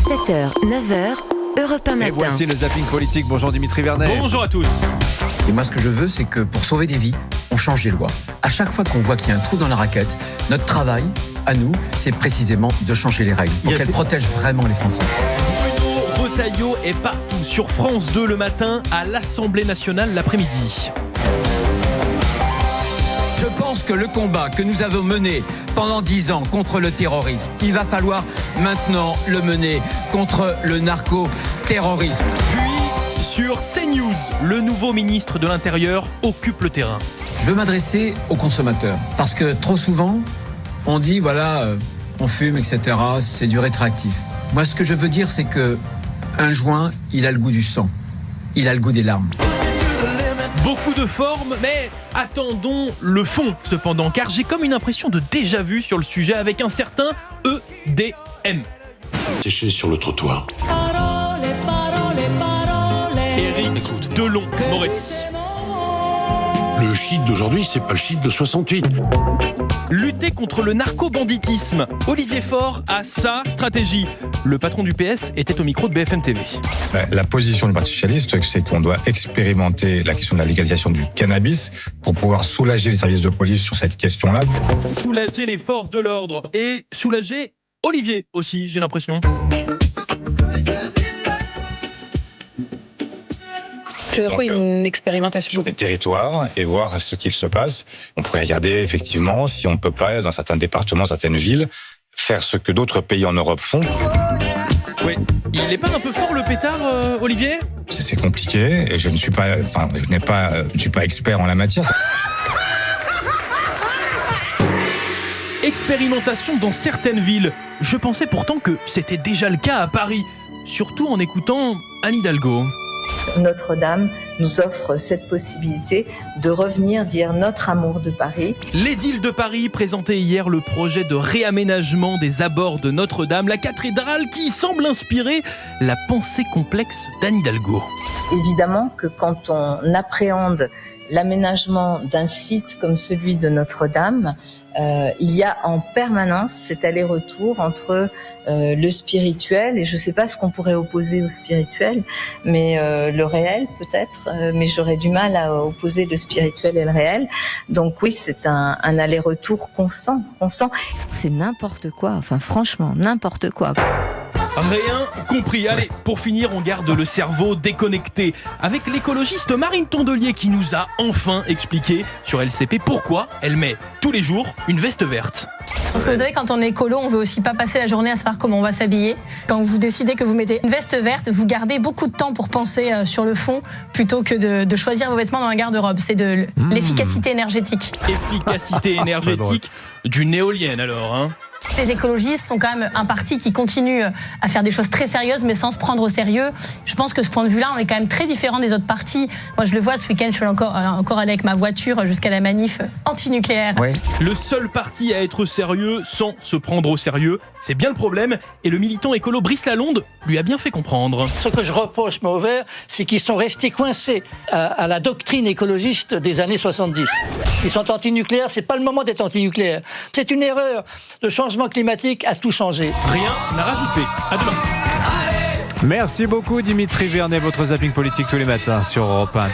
7h, 9h, Europe 1 matin. Et voici le zapping politique. Bonjour Dimitri Vernet. Bonjour à tous. Et moi, ce que je veux, c'est que pour sauver des vies, on change les lois. À chaque fois qu'on voit qu'il y a un trou dans la raquette, notre travail, à nous, c'est précisément de changer les règles pour qu'elles protègent vraiment les Français. Bruno Retailleau est partout sur France 2 le matin, à l'Assemblée nationale l'après-midi. Je pense que le combat que nous avons mené pendant 10 ans contre le terrorisme, il va falloir maintenant le mener contre le narco-terrorisme. Puis, sur CNews, le nouveau ministre de l'Intérieur occupe le terrain. Je veux m'adresser aux consommateurs parce que trop souvent, on dit voilà, on fume, etc. C'est du rétroactif. Moi, ce que je veux dire, c'est que un joint, il a le goût du sang. Il a le goût des larmes. Beaucoup de formes, mais attendons le fond cependant, car j'ai comme une impression de déjà-vu sur le sujet avec un certain EDM. Séché sur le trottoir. Éric Delon-Moretti. Le shit d'aujourd'hui, c'est pas le shit de 68. Lutter contre le narco-banditisme. Olivier Faure a sa stratégie. Le patron du PS était au micro de BFM TV. La position du Parti socialiste, c'est qu'on doit expérimenter la question de la légalisation du cannabis pour pouvoir soulager les services de police sur cette question-là. Soulager les forces de l'ordre et soulager Olivier aussi, j'ai l'impression. Oui, une expérimentation. Sur des territoires et voir ce qu'il se passe. On pourrait regarder effectivement si on ne peut pas, dans certains départements, certaines villes, faire ce que d'autres pays en Europe font. Oui, il n'est pas un peu fort le pétard, Olivier ? C'est compliqué et je ne suis pas expert en la matière. Expérimentation dans certaines villes. Je pensais pourtant que c'était déjà le cas à Paris, surtout en écoutant Anne Hidalgo. Notre-Dame nous offre cette possibilité de revenir dire notre amour de Paris. L'édile de Paris présentait hier le projet de réaménagement des abords de Notre-Dame, la cathédrale qui semble inspirer la pensée complexe d'Anne Hidalgo. Évidemment que quand on appréhende l'aménagement d'un site comme celui de Notre-Dame, il y a en permanence cet aller-retour entre le spirituel, et je ne sais pas ce qu'on pourrait opposer au spirituel, mais le réel peut-être, mais j'aurais du mal à opposer le spirituel et le réel. Donc oui, c'est un aller-retour constant. C'est n'importe quoi, enfin franchement, n'importe quoi. Rien compris. Allez, pour finir, on garde le cerveau déconnecté avec l'écologiste Marine Tondelier qui nous a enfin expliqué sur LCP pourquoi elle met tous les jours une veste verte. Parce que vous savez, quand on est écolo, on veut aussi pas passer la journée à savoir comment on va s'habiller. Quand vous décidez que vous mettez une veste verte, vous gardez beaucoup de temps pour penser sur le fond plutôt que de choisir vos vêtements dans la garde-robe. C'est de l'efficacité énergétique. Efficacité énergétique d'une éolienne alors, hein. Les écologistes sont quand même un parti qui continue à faire des choses très sérieuses mais sans se prendre au sérieux. Je pense que ce point de vue-là, on est quand même très différent des autres partis. Moi, je le vois ce week-end, je suis encore allée avec ma voiture jusqu'à la manif anti-nucléaire. Ouais. Le seul parti à être sérieux sans se prendre au sérieux, c'est bien le problème. Et le militant écolo Brice Lalonde lui a bien fait comprendre. Ce que je reproche au Vert, c'est qu'ils sont restés coincés à la doctrine écologiste des années 70. Ils sont anti-nucléaires, c'est pas le moment d'être anti-nucléaire. C'est une erreur. Le changement climatique a tout changé. Rien à rajouter. À demain. Merci beaucoup Dimitri Vernet, votre zapping politique tous les matins sur Europe 1.